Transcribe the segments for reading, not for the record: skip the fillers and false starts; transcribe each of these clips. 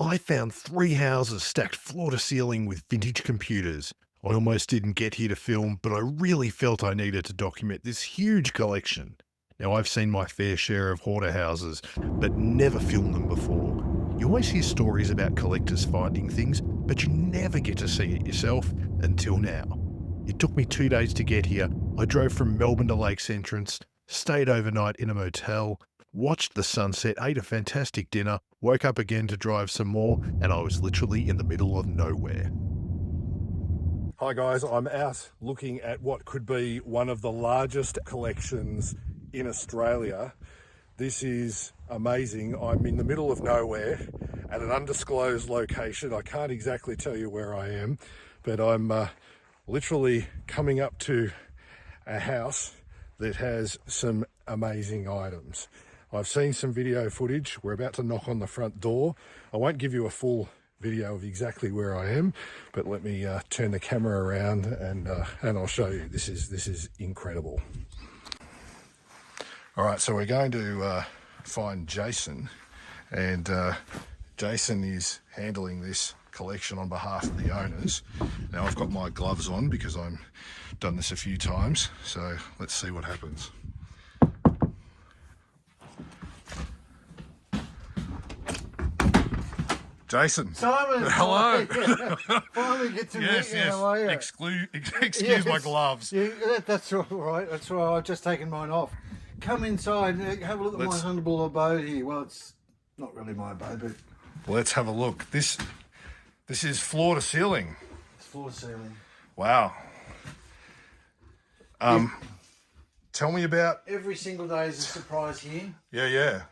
I found 3 houses stacked floor to ceiling with vintage computers. I almost didn't get here to film, but I really felt I needed to document this huge collection. Now, I've seen my fair share of hoarder houses, but never filmed them before. You always hear stories about collectors finding things, but you never get to see it yourself until now. It took me 2 days to get here. I drove from Melbourne to Lakes Entrance, stayed overnight in a motel, watched the sunset, ate a fantastic dinner, woke up again to drive some more, and I was literally in the middle of nowhere. Hi guys, I'm out looking at what could be one of the largest collections in Australia. This is amazing. I'm in the middle of nowhere at an undisclosed location. I can't exactly tell you where I am, but I'm literally coming up to a house that has some amazing items. I've seen some video footage. We're about to knock on the front door. I won't give you a full video of exactly where I am, but let me turn the camera around and I'll show you. This is incredible. All right, so we're going to find Jason, and Jason is handling this collection on behalf of the owners. Now I've got my gloves on because I've done this a few times, so let's see what happens. Jason. Simon. Hello. Finally get to Yes, meet you. yes. How are you? Excuse my gloves. Yeah, that's all right. That's all right. I've just taken mine off. Come inside and have a look at my humble abode here. Well, it's not really my abode, but Let's have a look. This is floor to ceiling. it's floor to ceiling. Wow. Tell me about. Every single day is a surprise here. Yeah.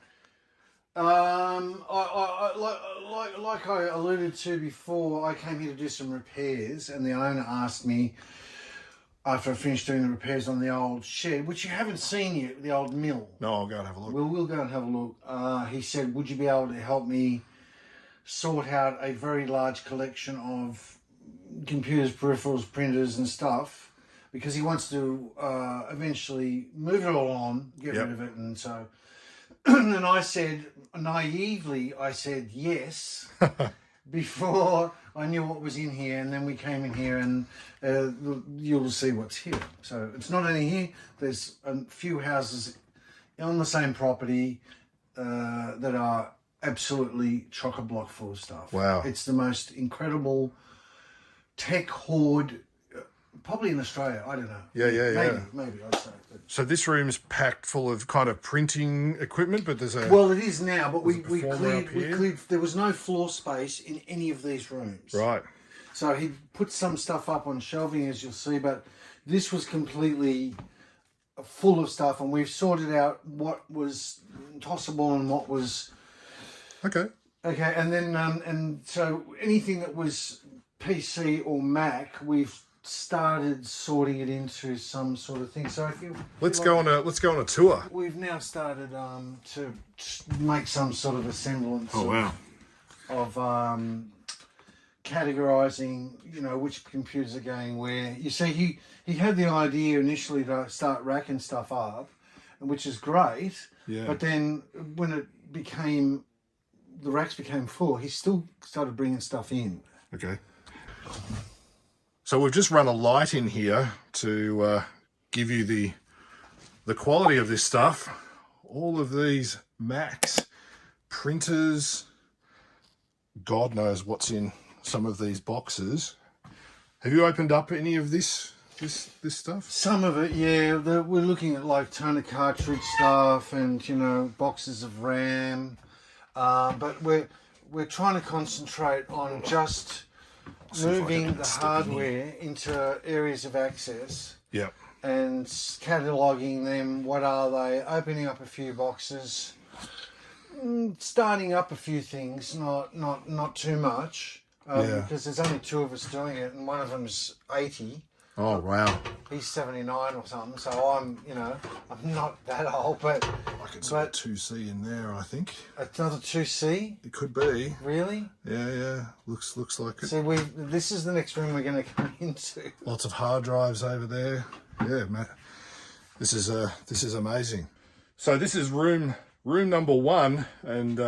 Like I alluded to before, I came here to do some repairs, and the owner asked me, after I finished doing the repairs on the old shed, which you haven't seen yet, the old mill. No, I'll go and have a look. We'll go and have a look. He said, would you be able to help me sort out a very large collection of computers, peripherals, printers and stuff, because he wants to eventually move it all on, get rid of it. And so, and I said, naively, yes, before I knew what was in here. And then we came in here, and you'll see what's here. So it's not only here, there's a few houses on the same property that are absolutely chock-a-block full of stuff. Wow. It's the most incredible tech hoard, probably in Australia. I don't know. Yeah. Maybe I'd say. But So this room's packed full of kind of printing equipment, but there's a... well, it is now, but we performer up here? cleared. There was no floor space in any of these rooms. Right. So he put some stuff up on shelving, as you'll see, but this was completely full of stuff, and we've sorted out what was tossable and what was... Okay. Okay, and then and so anything that was PC or Mac, we've started sorting it into some sort of thing. So if you Let's go on a tour. we've now started to make some sort of a semblance Oh wow. of categorizing, which computers are going where. You see, he had the idea initially to start racking stuff up, which is great. Yeah. But then when the racks became full, he still started bringing stuff in. Okay. So we've just run a light in here to give you the quality of this stuff. All of these Macs, printers, God knows what's in some of these boxes. Have you opened up any of this stuff? Some of it, yeah. We're looking at like toner cartridge stuff and boxes of RAM, but we're trying to concentrate on just moving the hardware into areas of access. Yep. And cataloguing them. What are they? Opening up a few boxes, starting up a few things. Not too much. Because there's only 2 of us doing it, and one of them's 80. Oh wow. He's 79 or something, so I'm not that old, but I could see a 2C in there, I think. Another 2C? It could be. Really? Yeah. Looks like it. See, this is the next room we're going to come into. Lots of hard drives over there. Yeah, Matt. This is amazing. So this is room number 1, and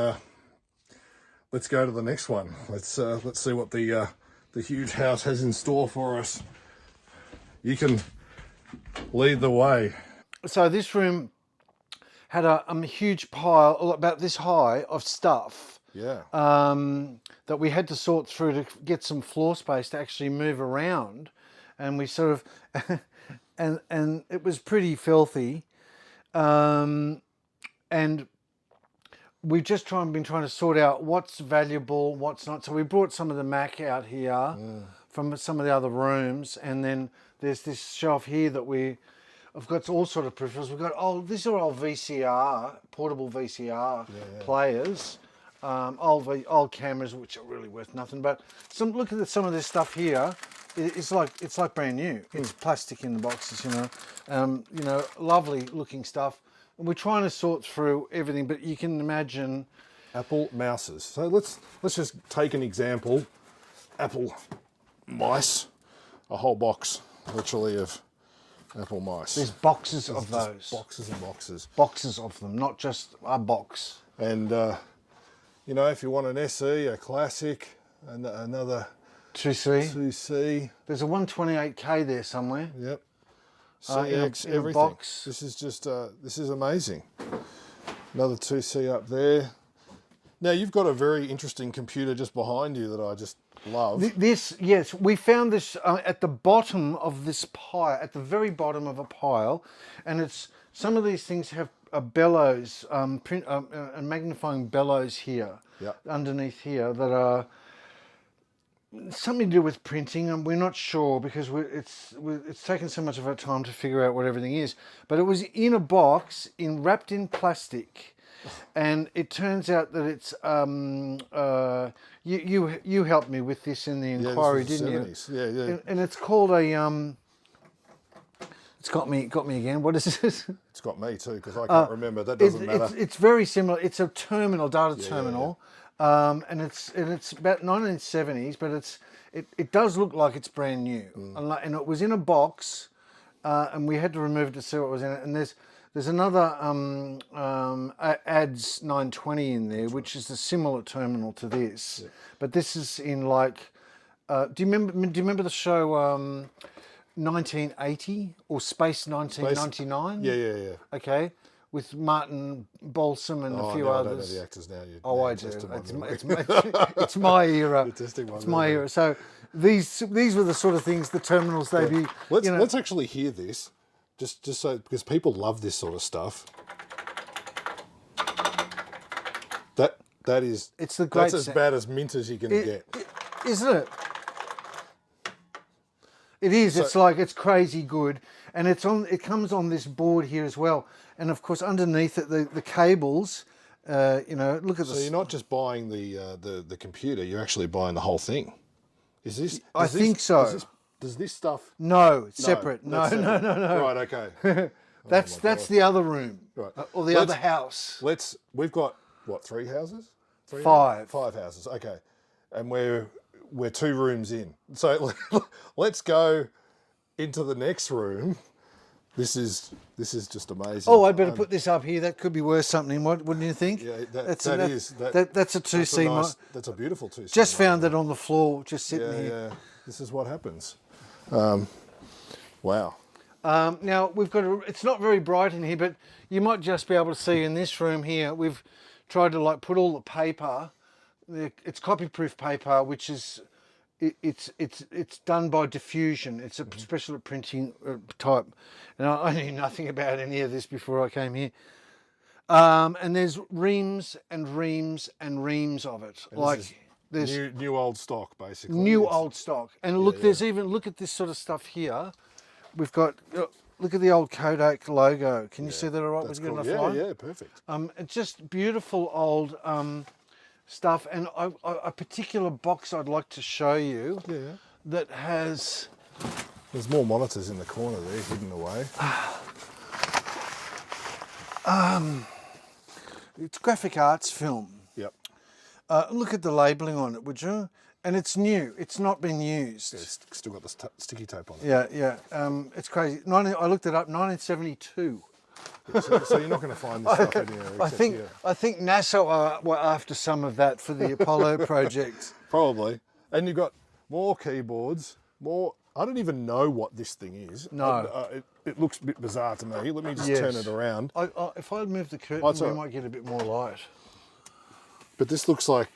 let's go to the next one. Let's see what the huge house has in store for us. You can lead the way. So this room had a huge pile, about this high, of stuff. Yeah. That we had to sort through to get some floor space to actually move around, and we sort of, and it was pretty filthy, and we've just been trying to sort out what's valuable, what's not. So we brought some of the Mac out here from some of the other rooms, and then there's this shelf here that I've got all sort of peripherals. We've got these are old VCR, portable VCR players, old cameras which are really worth nothing. But look at some of this stuff here. It's like brand new. It's plastic in the boxes, you know, lovely looking stuff. And we're trying to sort through everything, but you can imagine Apple mouses. So let's just take an example. Apple mice, a whole box literally of Apple mice. there's boxes of Just those. boxes and boxes. Boxes of them, not just a box. And you know, if you want an SE, a classic, and another 2C. 2C. There's a 128K there somewhere. Yep. In a- CX, in a everything. box. This is just this is amazing. Another 2C up there. Now you've got a very interesting computer just behind you that I just love. Yes, we found this at the bottom of this pile, at the very bottom of a pile, and some of these things have a bellows, a magnifying bellows here, underneath here, that are something to do with printing, and we're not sure because it's taken so much of our time to figure out what everything is. But it was in a box, wrapped in plastic, and it turns out that it's you helped me with this in the inquiry, didn't you? 70s. Yeah. And it's called a It's got me again. What is it? It's got me too because I can't remember. That doesn't matter. It's very similar. It's a data terminal. And it's about 1970s, but it does look like it's brand new. And it was in a box, and we had to remove it to see what was in it. And there's another ADS 920 in there, which is a similar terminal to this, but this is in like. Do you remember the show 1980 or Space 1999? Yeah. Okay. With Martin Balsam and a few others. I don't know the actors now. I do. It's my era. It's my era. So these were the sort of things, the terminals they'd be. Let's actually hear this, just so because people love this sort of stuff. That is. It's the great. That's as bad as mint as you can get. Isn't it? It is. It's crazy good, and it comes on this board here as well. And of course, underneath it, the cables. Look at this. So you're not just buying the computer; you're actually buying the whole thing. Is this? I think so. Does this stuff? No, it's separate. No. Right. Okay. That's the other room. Right. Or the other house. We've got what? 3 houses? 5. 5 houses. Okay. And we're 2 rooms in. So let's go into the next room. This is just amazing. Oh, I better put this up here. That could be worth something. Wouldn't you think? Yeah, that's a 2C. That's a beautiful 2C. Just found it on the floor, just sitting here. Yeah. This is what happens. Wow. Now we've got it's not very bright in here, but you might just be able to see in this room here. We've tried to put all the paper. It's copy-proof paper, which is it's done by diffusion. It's a special printing type, and I knew nothing about any of this before I came here. And there's reams and reams and reams of it. There's new old stock, basically. Old stock. And look, there's even look at this sort of stuff here. We've got look at the old Kodak logo. Can you see that all right? Was it good enough? Yeah, perfect. It's just beautiful old stuff, and a particular box I'd like to show you. Yeah. That has. There's more monitors in the corner there, hidden away. It's graphic arts film. Yep. Look at the labelling on it, would you? And it's new. It's not been used. Yeah, it's still got the sticky tape on it. Yeah. It's crazy. I looked it up. 1972. So you're not going to find this stuff anywhere except here. I think NASA were after some of that for the Apollo project. Probably. And you've got more keyboards, more... I don't even know what this thing is. No. It looks a bit bizarre to me. Let me just Yes. turn it around. If I move the curtain, That's we all right. might get a bit more light. But this looks like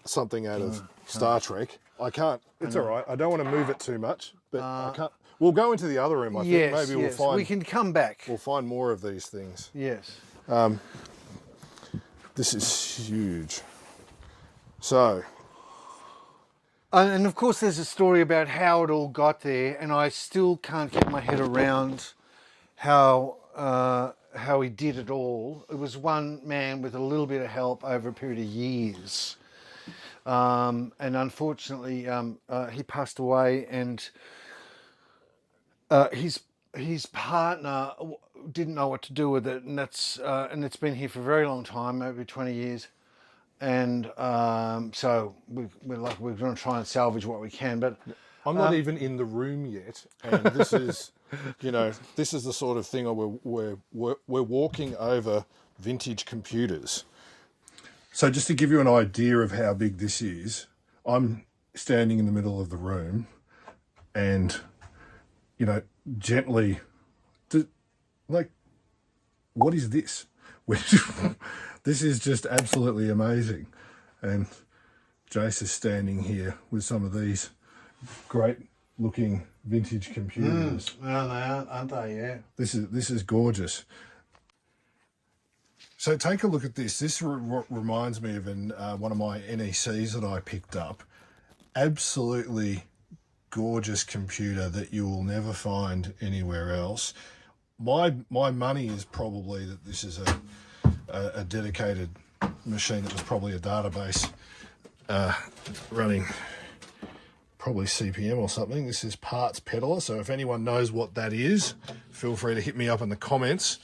something out of Star Trek. I can't... It's all right. I don't want to move it too much, but I can't... We'll go into the other room, I think. Yes, Maybe yes. we'll find... We can come back. We'll find more of these things. Yes. This is huge. So... And of course, there's a story about how it all got there, and I still can't get my head around how he did it all. It was one man with a little bit of help over a period of years, and unfortunately, he passed away, and his partner didn't know what to do with it, and it's been here for a very long time, maybe 20 years. And so we're going to try and salvage what we can, but I'm not even in the room yet, and this is, you know, this is the sort of thing where we're walking over vintage computers. So just to give you an idea of how big this is, I'm standing in the middle of the room, and you know, gently, like, what is this? This is just absolutely amazing. And Jace is standing here with some of these great looking vintage computers. Well, they are, aren't they? Yeah. This is gorgeous. So take a look at this. This reminds me of one of my NECs that I picked up. Absolutely gorgeous computer that you will never find anywhere else. My money is probably that this is a dedicated machine. That was probably a database running probably CPM or something. This is Parts Peddler, so if anyone knows what that is, feel free to hit me up in the comments.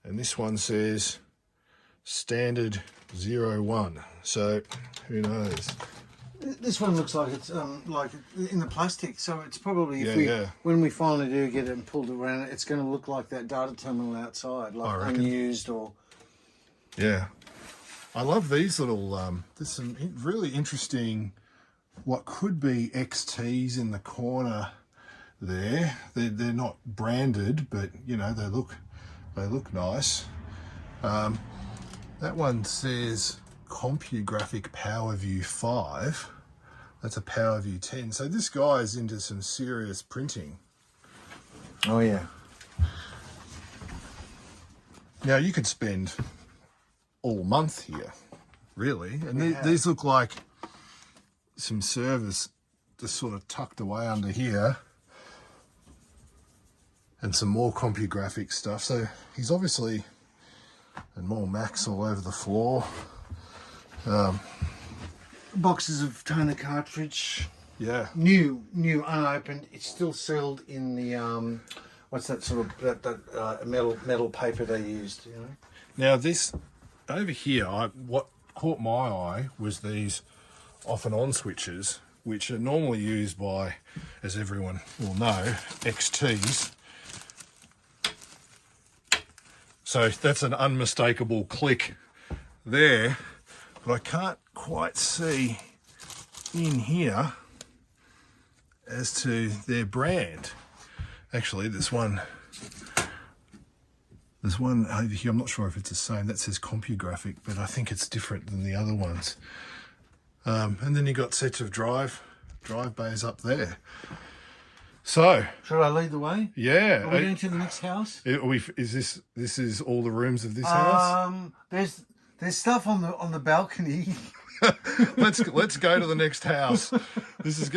And this one says standard 01, so who knows. This one looks like it's like in the plastic, so it's probably Yeah. when we finally do get it and pulled it around, it's going to look like that data terminal outside, like unused or. Yeah, I love these little. There's some really interesting, what could be XTs in the corner there. They're not branded, but you know they look nice. That one says CompuGraphic PowerView 5. That's a PowerView 10. So this guy is into some serious printing. Oh yeah. Now you could spend all month here, really. And these look like some servers just sort of tucked away under here. And some more CompuGraphic stuff. So he's obviously, and more Macs all over the floor. Boxes of toner cartridge. Yeah. New, unopened. It's still sealed in the what's that sort of that metal paper they used. You know. Now this over here, what caught my eye was these off and on switches, which are normally used by, as everyone will know, XTs. So that's an unmistakable click there, but I can't quite see in here as to their brand. Actually, there's one over here, I'm not sure if it's the same, that says CompuGraphic, but I think it's different than the other ones. And then you've got sets of drive bays up there. So, should I lead the way? Yeah. Are we going to the next house? This is all the rooms of this house? There's stuff on the balcony. Let's go to the next house. This is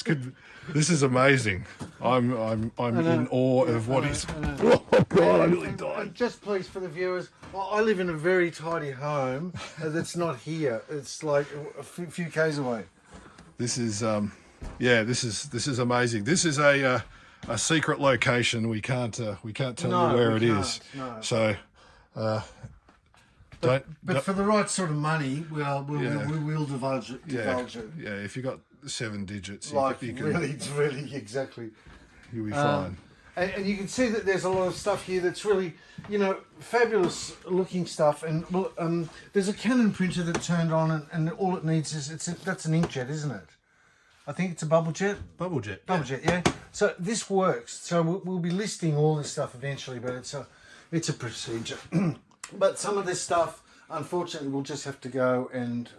good. This is amazing. I'm in awe of what is. Oh God! I nearly died. Just please, for the viewers, I live in a very tidy home that's not here. It's like a few k's away. This is this is amazing. This is a secret location. We can't tell you where it is. No. So But for the right sort of money, we will divulge it. Yeah, if you got 7 digits, Like you can, really, exactly. you'll be fine. And you can see that there's a lot of stuff here that's really, you know, fabulous looking stuff. And well, there's a Canon printer that turned on, and all it needs is that's an inkjet, isn't it? I think it's a bubble jet. Bubble jet. Yeah. So this works. So we'll be listing all this stuff eventually, but it's a procedure. But some of this stuff, unfortunately, we'll just have to go and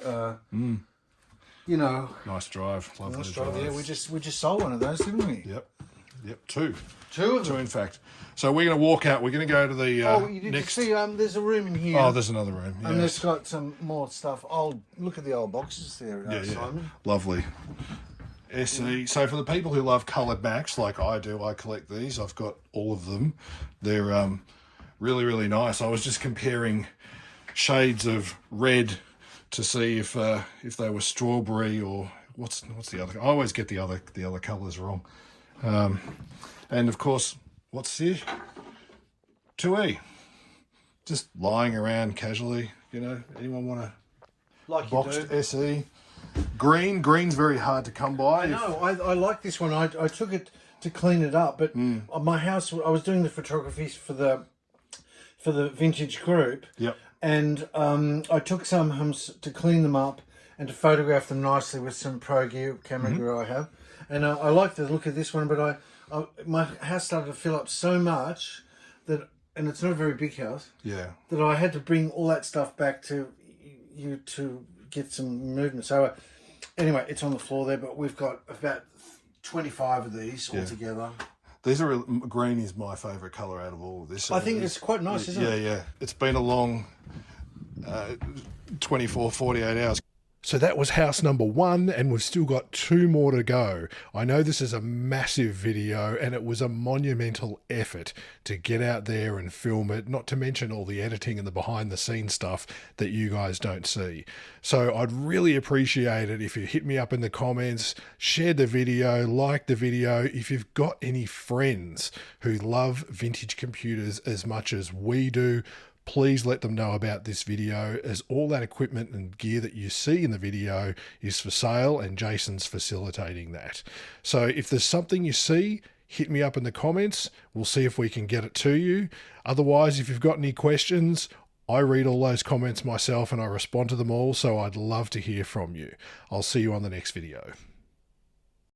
you know. Nice drive. Lovely Nice drive. drive. Yeah, we just sold one of those, didn't we? Yep. Two Two of them. in fact. So we're going to walk out. We're going to go to the You did next. see there's a room in here. Oh, there's another room. And Yes. it's got some more stuff. Look at the old boxes there, Simon. Lovely. SE. So for the people who love coloured Macs like I do, I collect these. I've got all of them. They're really, really nice. I was just comparing shades of red to see if they were strawberry or what's the other. I always get the other colours wrong. And of course, what's this? 2E. Just lying around casually. You know, anyone want a Like boxed you do. SE? Green's very hard to come by. No, I like this one. I took it to clean it up, but my house. I was doing the photography for the vintage group. Yep. And I took some to clean them up and to photograph them nicely with some pro gear camera gear I have. And I like the look of this one, but my house started to fill up so much that, and it's not a very big house. Yeah. That I had to bring all that stuff back to you to get some movement. So anyway, it's on the floor there, but we've got about 25 of these altogether. These are green is my favourite colour out of all of this. I think it's quite nice, isn't it? Yeah. It's been a long 24, 48 hours. So that was house number 1, and we've still got 2 more to go. I know this is a massive video, and it was a monumental effort to get out there and film it, not to mention all the editing and the behind the scenes stuff that you guys don't see. So I'd really appreciate it if you hit me up in the comments, share the video, like the video. If you've got any friends who love vintage computers as much as we do, please let them know about this video, as all that equipment and gear that you see in the video is for sale, and Jason's facilitating that. So if there's something you see, hit me up in the comments. We'll see if we can get it to you. Otherwise, if you've got any questions, I read all those comments myself and I respond to them all, so I'd love to hear from you. I'll see you on the next video.